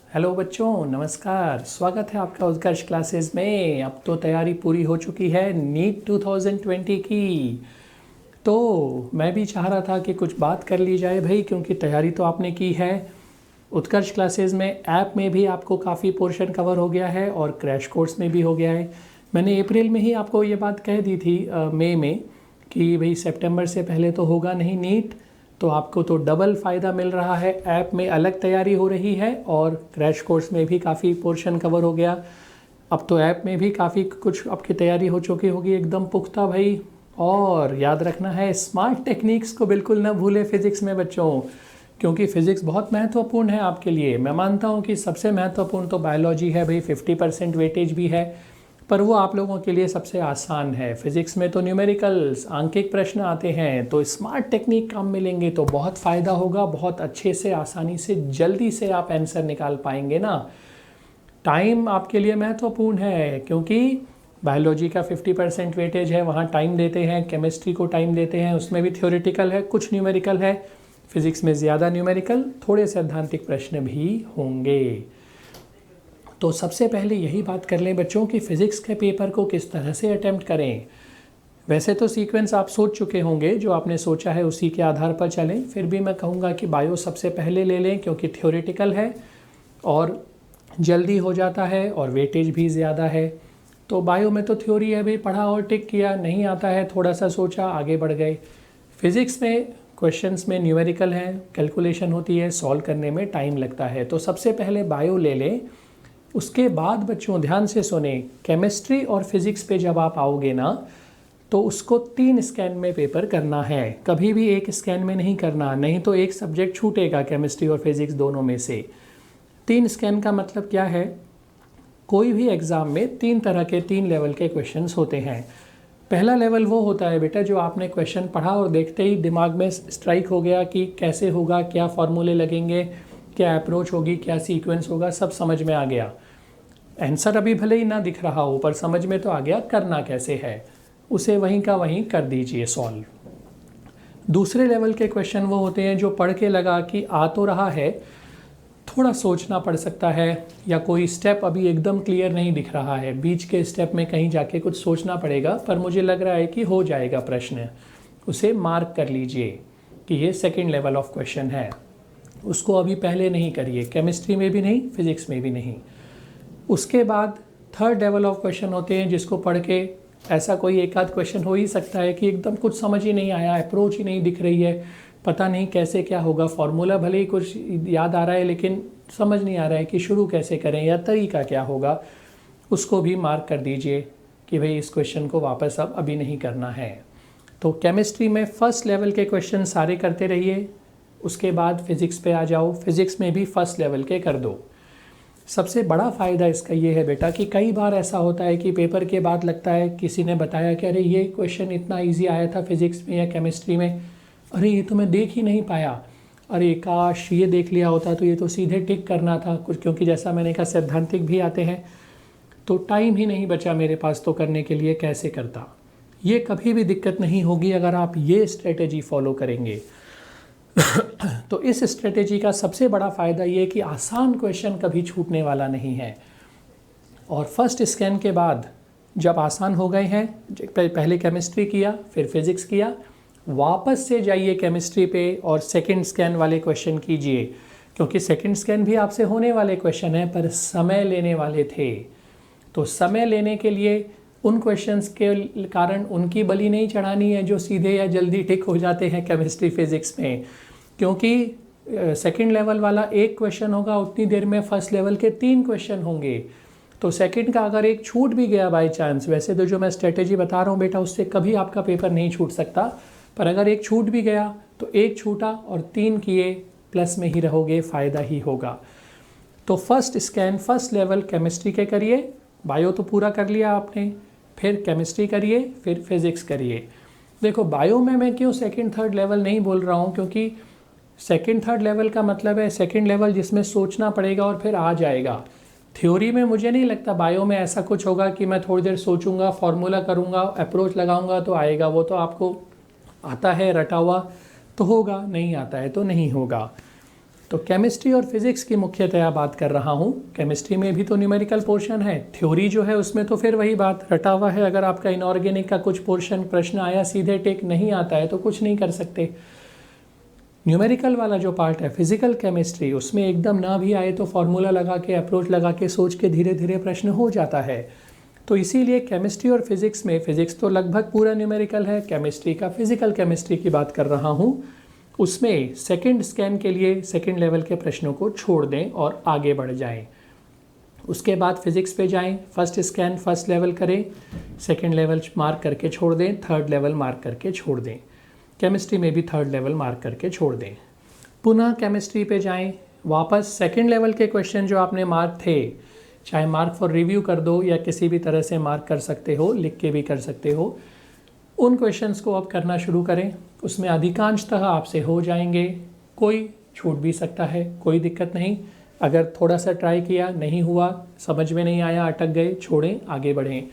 Hello बच्चों, नमस्कार। स्वागत है आपका उत्कर्ष क्लासेस में। अब तो तैयारी पूरी हो चुकी है नीट 2020 की। तो मैं भी चाह रहा था कि कुछ बात कर ली जाए भाई, क्योंकि तैयारी तो आपने की है। उत्कर्ष क्लासेस में ऐप में भी आपको काफ़ी पोर्शन कवर हो गया है और क्रैश कोर्स में भी हो गया है। मैंने अप्रैल में ही आपको ये बात कह दी थी, मई में, कि भाई सितंबर से पहले तो होगा नहीं नीट। तो आपको तो डबल फ़ायदा मिल रहा है, ऐप में अलग तैयारी हो रही है और क्रैश कोर्स में भी काफ़ी पोर्शन कवर हो गया। अब तो ऐप में भी काफ़ी कुछ आपकी तैयारी हो चुकी होगी एकदम पुख्ता भाई। और याद रखना है, स्मार्ट टेक्निक्स को बिल्कुल ना भूले फिज़िक्स में बच्चों, क्योंकि फ़िज़िक्स बहुत महत्वपूर्ण है आपके लिए। मैं मानता हूँ कि सबसे महत्वपूर्ण तो बायोलॉजी है भाई, 50% वेटेज भी है, पर वो आप लोगों के लिए सबसे आसान है। फिज़िक्स में तो न्यूमेरिकल्स, आंकिक प्रश्न आते हैं, तो स्मार्ट टेक्निक काम मिलेंगे तो बहुत फ़ायदा होगा। बहुत अच्छे से, आसानी से, जल्दी से आप आंसर निकाल पाएंगे ना। टाइम आपके लिए महत्वपूर्ण है, क्योंकि बायोलॉजी का 50% वेटेज है, वहाँ टाइम देते हैं। केमिस्ट्री को टाइम देते हैं, उसमें भी थ्योरेटिकल है, कुछ न्यूमेरिकल है। फिज़िक्स में ज़्यादा न्यूमेरिकल, थोड़े सैद्धांतिक प्रश्न भी होंगे। तो सबसे पहले यही बात कर लें बच्चों कि फ़िज़िक्स के पेपर को किस तरह से अटेम्प्ट करें। वैसे तो सीक्वेंस आप सोच चुके होंगे, जो आपने सोचा है उसी के आधार पर चलें। फिर भी मैं कहूँगा कि बायो सबसे पहले ले लें, क्योंकि थ्योरेटिकल है और जल्दी हो जाता है और वेटेज भी ज़्यादा है। तो बायो में तो थ्योरी है भाई, पढ़ा और टिक किया, नहीं आता है थोड़ा सा सोचा, आगे बढ़ गए। फिज़िक्स में क्वेश्चंस में न्यूमेरिकल हैं, कैलकुलेशन होती है, सॉल्व करने में टाइम लगता है। तो सबसे पहले बायो ले लें। उसके बाद बच्चों ध्यान से सुने, केमिस्ट्री और फिज़िक्स पे जब आप आओगे ना, तो उसको 3 स्कैन में पेपर करना है। कभी भी एक स्कैन में नहीं करना, नहीं तो एक सब्जेक्ट छूटेगा, केमिस्ट्री और फिज़िक्स दोनों में से। 3 स्कैन का मतलब क्या है? कोई भी एग्ज़ाम में 3 तरह के, 3 लेवल के क्वेश्चंस होते हैं। पहला लेवल वो होता है बेटा, जो आपने क्वेश्चन पढ़ा और देखते ही दिमाग में स्ट्राइक हो गया कि कैसे होगा, क्या फॉर्मूले लगेंगे, क्या अप्रोच होगी, क्या सीक्वेंस होगा, सब समझ में आ गया। आंसर अभी भले ही ना दिख रहा हो, पर समझ में तो आ गया करना कैसे है। उसे वहीं का वहीं कर दीजिए सॉल्व। दूसरे लेवल के क्वेश्चन वो होते हैं जो पढ़ के लगा कि आ तो रहा है, थोड़ा सोचना पड़ सकता है, या कोई स्टेप अभी एकदम क्लियर नहीं दिख रहा है, बीच के स्टेप में कहीं जाके कुछ सोचना पड़ेगा, पर मुझे लग रहा है कि हो जाएगा प्रश्न। उसे मार्क कर लीजिए कि ये सेकंड लेवल ऑफ क्वेश्चन है। उसको अभी पहले नहीं करिए, केमिस्ट्री में भी नहीं, फिज़िक्स में भी नहीं। उसके बाद थर्ड लेवल ऑफ क्वेश्चन होते हैं, जिसको पढ़ के ऐसा कोई एक आध क्वेश्चन हो ही सकता है कि एकदम कुछ समझ ही नहीं आया, अप्रोच ही नहीं दिख रही है, पता नहीं कैसे क्या होगा, फॉर्मूला भले ही कुछ याद आ रहा है लेकिन समझ नहीं आ रहा है कि शुरू कैसे करें या तरीका क्या होगा। उसको भी मार्क कर दीजिए कि भाई इस क्वेश्चन को वापस अब अभी नहीं करना है। तो केमिस्ट्री में फर्स्ट लेवल के क्वेश्चन सारे करते रहिए। उसके बाद फिज़िक्स पे आ जाओ, फिज़िक्स में भी फर्स्ट लेवल के कर दो। सबसे बड़ा फ़ायदा इसका ये है बेटा कि कई बार ऐसा होता है कि पेपर के बाद लगता है, किसी ने बताया कि अरे ये क्वेश्चन इतना इजी आया था फिज़िक्स में या केमिस्ट्री में, अरे ये तो मैं देख ही नहीं पाया, अरे काश ये देख लिया होता तो ये तो सीधे टिक करना था कुछ, क्योंकि जैसा मैंने कहा सैद्धांतिक भी आते हैं, तो टाइम ही नहीं बचा मेरे पास तो करने के लिए, कैसे करता। ये कभी भी दिक्कत नहीं होगी अगर आप ये स्ट्रेटेजी फॉलो करेंगे। तो इस स्ट्रेटेजी का सबसे बड़ा फ़ायदा ये कि आसान क्वेश्चन कभी छूटने वाला नहीं है। और फर्स्ट स्कैन के बाद जब आसान हो गए हैं, पहले केमिस्ट्री किया, फिर फिज़िक्स किया, वापस से जाइए केमिस्ट्री पे और सेकंड स्कैन वाले क्वेश्चन कीजिए, क्योंकि सेकंड स्कैन भी आपसे होने वाले क्वेश्चन हैं, पर समय लेने वाले थे। तो समय लेने के लिए उन क्वेश्चंस के कारण उनकी बलि नहीं चढ़ानी है जो सीधे या जल्दी टिक हो जाते हैं केमिस्ट्री फिज़िक्स में, क्योंकि सेकंड लेवल वाला एक क्वेश्चन होगा, उतनी देर में फर्स्ट लेवल के 3 क्वेश्चन होंगे। तो सेकंड का अगर एक छूट भी गया बाय चांस, वैसे तो जो मैं स्ट्रेटेजी बता रहा हूँ बेटा, उससे कभी आपका पेपर नहीं छूट सकता, पर अगर एक छूट भी गया तो एक छूटा और 3 किए, प्लस में ही रहोगे, फ़ायदा ही होगा। तो first scan, first level chemistry के करिए, बायो तो पूरा कर लिया आपने, फिर केमिस्ट्री करिए, फिर फिज़िक्स करिए। देखो बायो में मैं क्यों सेकंड थर्ड लेवल नहीं बोल रहा हूँ, क्योंकि सेकंड थर्ड लेवल का मतलब है सेकंड लेवल जिसमें सोचना पड़ेगा और फिर आ जाएगा। थ्योरी में मुझे नहीं लगता बायो में ऐसा कुछ होगा कि मैं थोड़ी देर सोचूंगा, फॉर्मूला करूंगा, अप्रोच लगाऊंगा तो आएगा। वो तो आपको आता है रटा हुआ तो होगा, नहीं आता है तो नहीं होगा। तो केमिस्ट्री और फिजिक्स की मुख्यतया बात कर रहा हूँ। केमिस्ट्री में भी तो न्यूमेरिकल पोर्शन है, थ्योरी जो है उसमें तो फिर वही बात रटा हुआ है। अगर आपका इनऑर्गेनिक का कुछ पोर्शन प्रश्न आया सीधे टेक नहीं आता है तो कुछ नहीं कर सकते। न्यूमेरिकल वाला जो पार्ट है फिजिकल केमिस्ट्री, उसमें एकदम ना भी आए तो फॉर्मूला लगा के, अप्रोच लगा के, सोच के धीरे धीरे प्रश्न हो जाता है। तो इसीलिए केमिस्ट्री और फिजिक्स में, फिजिक्स तो लगभग पूरा न्यूमेरिकल है, केमिस्ट्री का फिजिकल केमिस्ट्री की बात कर रहा हूँ, उसमें सेकंड स्कैन के लिए सेकंड लेवल के प्रश्नों को छोड़ दें और आगे बढ़ जाएं। उसके बाद फिजिक्स पे जाएं, फर्स्ट स्कैन फर्स्ट लेवल करें, सेकंड लेवल मार्क करके छोड़ दें, थर्ड लेवल मार्क करके छोड़ दें। केमिस्ट्री में भी थर्ड लेवल मार्क करके छोड़ दें। पुनः केमिस्ट्री पे जाएं, वापस सेकंड लेवल के क्वेश्चन जो आपने मार्क थे, चाहे मार्क फॉर रिव्यू कर दो या किसी भी तरह से मार्क कर सकते हो, लिख के भी कर सकते हो, उन क्वेश्चंस को अब करना शुरू करें। उसमें अधिकांशतः आपसे हो जाएंगे, कोई छूट भी सकता है, कोई दिक्कत नहीं। अगर थोड़ा सा ट्राई किया नहीं हुआ, समझ में नहीं आया, अटक गए, छोड़ें, आगे बढ़ें।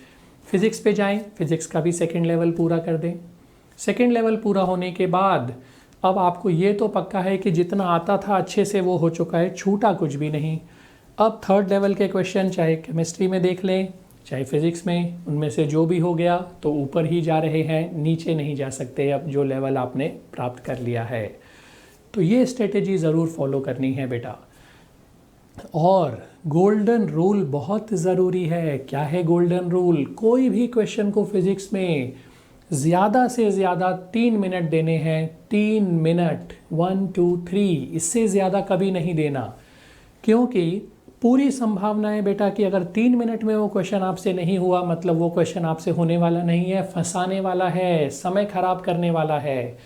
फिजिक्स पे जाएं, फिजिक्स का भी सेकंड लेवल पूरा कर दें। सेकंड लेवल पूरा होने के बाद अब आपको ये तो पक्का है कि जितना आता था अच्छे से वो हो चुका है, छूटा कुछ भी नहीं। अब थर्ड लेवल के क्वेश्चन चाहे केमिस्ट्री में देख लें चाहे फिजिक्स में, उनमें से जो भी हो गया तो ऊपर ही जा रहे हैं, नीचे नहीं जा सकते अब जो लेवल आपने प्राप्त कर लिया है। तो ये स्ट्रेटेजी ज़रूर फॉलो करनी है बेटा। और गोल्डन रूल बहुत ज़रूरी है। क्या है गोल्डन रूल? कोई भी क्वेश्चन को फिजिक्स में ज़्यादा से ज़्यादा 3 मिनट देने हैं। 3 मिनट, 1 2 3, इससे ज़्यादा कभी नहीं देना, क्योंकि पूरी संभावना है बेटा कि अगर 3 मिनट में वो क्वेश्चन आपसे नहीं हुआ, मतलब वो क्वेश्चन आपसे होने वाला नहीं है, फंसाने वाला है, समय खराब करने वाला है।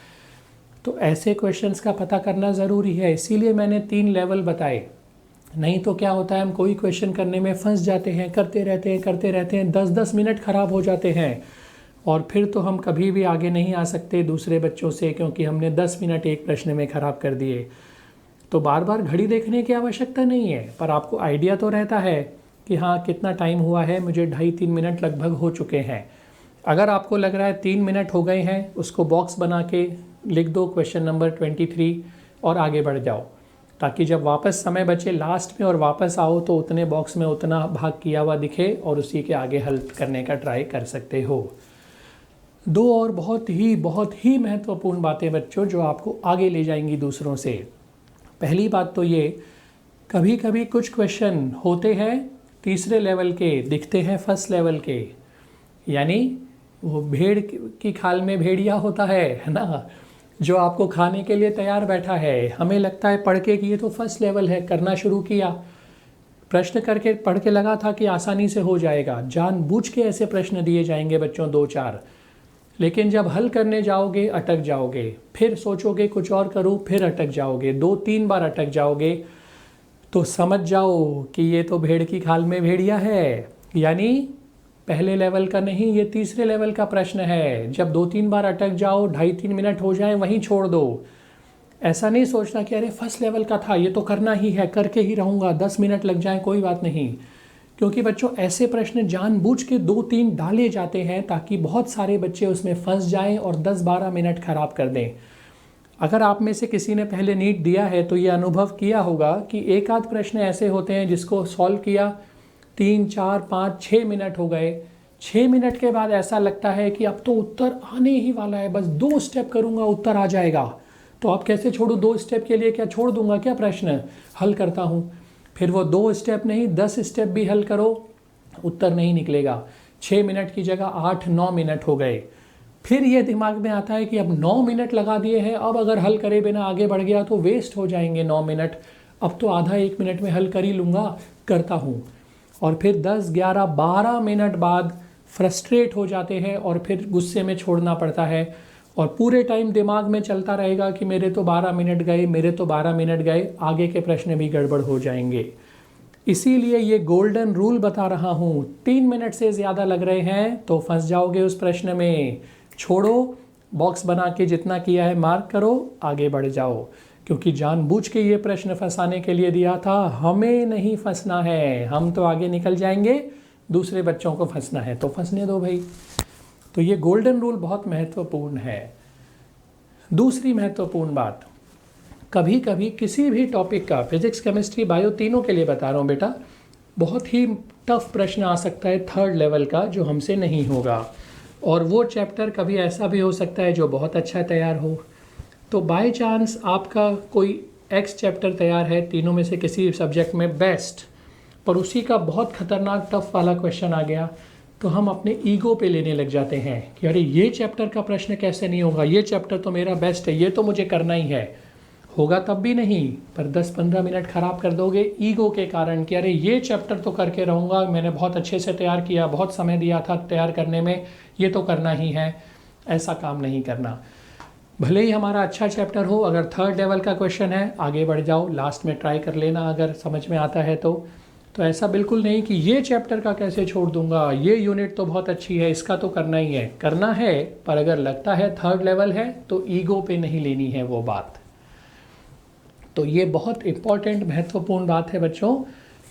तो ऐसे क्वेश्चंस का पता करना ज़रूरी है, इसीलिए मैंने 3 लेवल बताए। नहीं तो क्या होता है, हम कोई क्वेश्चन करने में फंस जाते हैं, करते रहते हैं, 10-10 मिनट खराब हो जाते हैं और फिर तो हम कभी भी आगे नहीं आ सकते दूसरे बच्चों से, क्योंकि हमने 10 मिनट एक प्रश्न में ख़राब कर दिए। तो बार बार घड़ी देखने की आवश्यकता नहीं है, पर आपको आइडिया तो रहता है कि हाँ कितना टाइम हुआ है, मुझे 2.5-3 मिनट लगभग हो चुके हैं। अगर आपको लग रहा है 3 मिनट हो गए हैं, उसको बॉक्स बना के लिख दो क्वेश्चन नंबर 23 और आगे बढ़ जाओ, ताकि जब वापस समय बचे लास्ट में और वापस आओ तो उतने बॉक्स में उतना भाग किया हुआ दिखे और उसी के आगे हल करने का ट्राई कर सकते हो। 2 और बहुत ही महत्वपूर्ण बातें बच्चों जो आपको आगे ले जाएंगी दूसरों से। पहली बात तो ये, कभी कभी कुछ क्वेश्चन होते हैं तीसरे लेवल के, दिखते हैं फर्स्ट लेवल के, यानी वो भेड़ की खाल में भेड़िया होता है ना, जो आपको खाने के लिए तैयार बैठा है। हमें लगता है पढ़ के कि ये तो फर्स्ट लेवल है, करना शुरू किया, प्रश्न करके पढ़ के लगा था कि आसानी से हो जाएगा, जानबूझ के ऐसे प्रश्न दिए जाएंगे बच्चों 2-4, लेकिन जब हल करने जाओगे अटक जाओगे, फिर सोचोगे कुछ और करूँ, फिर अटक जाओगे, 2-3 बार अटक जाओगे। तो समझ जाओ कि ये तो भेड़ की खाल में भेड़िया है, यानी पहले लेवल का नहीं, ये तीसरे लेवल का प्रश्न है। जब 2-3 बार अटक जाओ, 2.5-3 मिनट हो जाए, वहीं छोड़ दो। ऐसा नहीं सोचना कि अरे फर्स्ट लेवल का था, ये तो करना ही है, करके ही रहूँगा, 10 मिनट लग जाए कोई बात नहीं। क्योंकि बच्चों ऐसे प्रश्न जानबूझ के 2-3 डाले जाते हैं ताकि बहुत सारे बच्चे उसमें फंस जाएं और 10-12 मिनट खराब कर दें। अगर आप में से किसी ने पहले नीट दिया है तो ये अनुभव किया होगा कि एक आध प्रश्न ऐसे होते हैं जिसको सॉल्व किया, 3, 4, 5, 6 मिनट हो गए। 6 मिनट के बाद ऐसा लगता है कि अब तो उत्तर आने ही वाला है, बस 2 स्टेप करूँगा उत्तर आ जाएगा। तो आप कैसे छोड़ूँ, 2 स्टेप के लिए क्या छोड़ दूंगा क्या प्रश्न, हल करता हूँ। फिर वो 2 स्टेप नहीं 10 स्टेप भी हल करो, उत्तर नहीं निकलेगा। 6 मिनट की जगह 8-9 मिनट हो गए। फिर ये दिमाग में आता है कि अब 9 मिनट लगा दिए हैं, अब अगर हल करे बिना आगे बढ़ गया तो वेस्ट हो जाएंगे 9 मिनट, अब तो आधा 1 मिनट में हल कर ही लूँगा, करता हूँ। और फिर 10, 11, 12 मिनट बाद फ्रस्ट्रेट हो जाते हैं और फिर गुस्से में छोड़ना पड़ता है और पूरे टाइम दिमाग में चलता रहेगा कि मेरे तो 12 मिनट गए, मेरे तो 12 मिनट गए, आगे के प्रश्न भी गड़बड़ हो जाएंगे। इसीलिए ये गोल्डन रूल बता रहा हूँ, 3 मिनट से ज़्यादा लग रहे हैं तो फंस जाओगे उस प्रश्न में, छोड़ो, बॉक्स बना के जितना किया है मार्क करो, आगे बढ़ जाओ। क्योंकि जानबूझ के ये प्रश्न फंसाने के लिए दिया था, हमें नहीं फंसना है, हम तो आगे निकल जाएंगे, दूसरे बच्चों को फंसना है तो फंसने दो भाई। तो ये गोल्डन रूल बहुत महत्वपूर्ण है। दूसरी महत्वपूर्ण बात, कभी कभी किसी भी टॉपिक का, फिजिक्स केमिस्ट्री बायो तीनों के लिए बता रहा हूँ बेटा, बहुत ही टफ प्रश्न आ सकता है थर्ड लेवल का जो हमसे नहीं होगा, और वो चैप्टर कभी ऐसा भी हो सकता है जो बहुत अच्छा तैयार हो। तो बाय चांस आपका कोई एक्स चैप्टर तैयार है तीनों में से किसी सब्जेक्ट में बेस्ट, पर उसी का बहुत खतरनाक टफ वाला क्वेश्चन आ गया, तो हम अपने ईगो पे लेने लग जाते हैं कि अरे ये चैप्टर का प्रश्न कैसे नहीं होगा, ये चैप्टर तो मेरा बेस्ट है, ये तो मुझे करना ही है। होगा तब भी नहीं, पर 10-15 मिनट ख़राब कर दोगे ईगो के कारण कि अरे ये चैप्टर तो करके रहूँगा, मैंने बहुत अच्छे से तैयार किया, बहुत समय दिया था तैयार करने में, ये तो करना ही है। ऐसा काम नहीं करना। भले ही हमारा अच्छा चैप्टर हो, अगर थर्ड लेवल का क्वेश्चन है आगे बढ़ जाओ, लास्ट में ट्राई कर लेना अगर समझ में आता है तो ऐसा बिल्कुल नहीं कि ये चैप्टर का कैसे छोड़ दूंगा, ये यूनिट तो बहुत अच्छी है, इसका तो करना ही है। करना है, पर अगर लगता है थर्ड लेवल है तो ईगो पे नहीं लेनी है वो बात। तो ये बहुत इम्पॉर्टेंट महत्वपूर्ण बात है बच्चों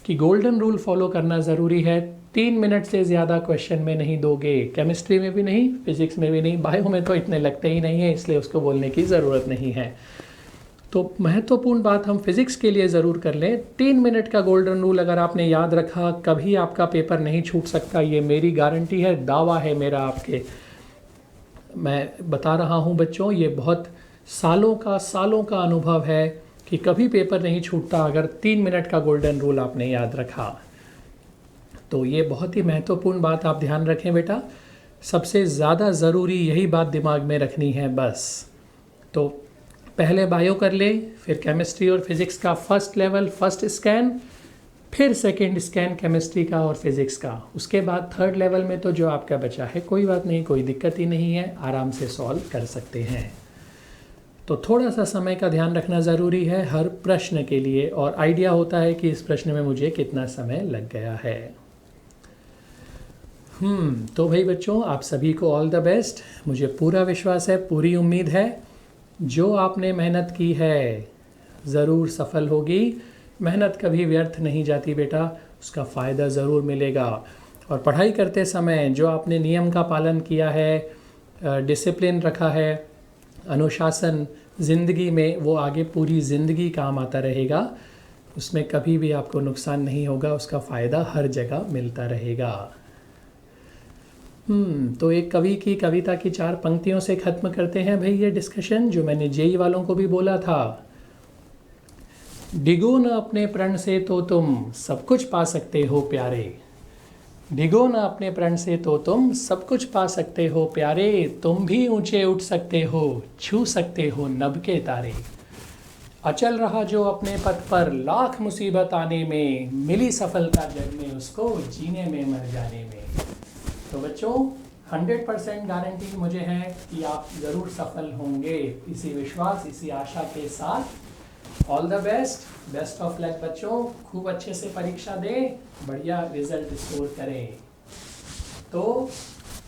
कि गोल्डन रूल फॉलो करना ज़रूरी है। 3 मिनट से ज़्यादा क्वेश्चन में नहीं दोगे, केमिस्ट्री में भी नहीं, फिजिक्स में भी नहीं, बायो में तो इतने लगते ही नहीं है, इसलिए उसको बोलने की ज़रूरत नहीं है। तो महत्वपूर्ण बात हम फिज़िक्स के लिए ज़रूर कर लें। 3 मिनट का गोल्डन रूल अगर आपने याद रखा, कभी आपका पेपर नहीं छूट सकता, ये मेरी गारंटी है, दावा है मेरा आपके। मैं बता रहा हूँ बच्चों, ये बहुत सालों का अनुभव है कि कभी पेपर नहीं छूटता अगर 3 मिनट का गोल्डन रूल आपने याद रखा। तो ये बहुत ही महत्वपूर्ण बात आप ध्यान रखें बेटा, सबसे ज़्यादा ज़रूरी यही बात दिमाग में रखनी है बस। तो पहले बायो कर ले, फिर केमिस्ट्री और फिज़िक्स का फर्स्ट लेवल, फर्स्ट स्कैन, फिर सेकंड स्कैन केमिस्ट्री का और फिज़िक्स का। उसके बाद थर्ड लेवल में तो जो आपका बचा है कोई बात नहीं, कोई दिक्कत ही नहीं है, आराम से सॉल्व कर सकते हैं। तो थोड़ा सा समय का ध्यान रखना ज़रूरी है हर प्रश्न के लिए, और आइडिया होता है कि इस प्रश्न में मुझे कितना समय लग गया है। तो भाई बच्चों, आप सभी को ऑल द बेस्ट। मुझे पूरा विश्वास है, पूरी उम्मीद है, जो आपने मेहनत की है ज़रूर सफल होगी। मेहनत कभी व्यर्थ नहीं जाती बेटा, उसका फ़ायदा ज़रूर मिलेगा। और पढ़ाई करते समय जो आपने नियम का पालन किया है, डिसिप्लिन रखा है, अनुशासन ज़िंदगी में, वो आगे पूरी ज़िंदगी काम आता रहेगा, उसमें कभी भी आपको नुकसान नहीं होगा, उसका फ़ायदा हर जगह मिलता रहेगा। तो एक कवि की कविता की 4 पंक्तियों से ख़त्म करते हैं भाई ये डिस्कशन, जो मैंने जेई वालों को भी बोला था। डिगो न अपने प्रण से तो तुम सब कुछ पा सकते हो प्यारे, डिगो न अपने प्रण से तो तुम सब कुछ पा सकते हो प्यारे, तुम भी ऊंचे उठ सकते हो, छू सकते हो नभ के तारे। अचल रहा जो अपने पथ पर लाख मुसीबत आने में, मिली सफलता जग में उसको जीने में मर जाने में। तो बच्चों 100% गारंटी मुझे है कि आप ज़रूर सफल होंगे, इसी विश्वास, इसी आशा के साथ all the best, best of luck बच्चों। खूब अच्छे से परीक्षा दें, बढ़िया रिजल्ट स्कोर करें। तो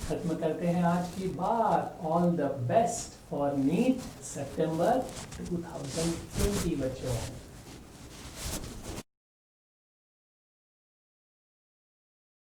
खत्म करते हैं आज की बात। All the best for NEET सितंबर 2020 बच्चों।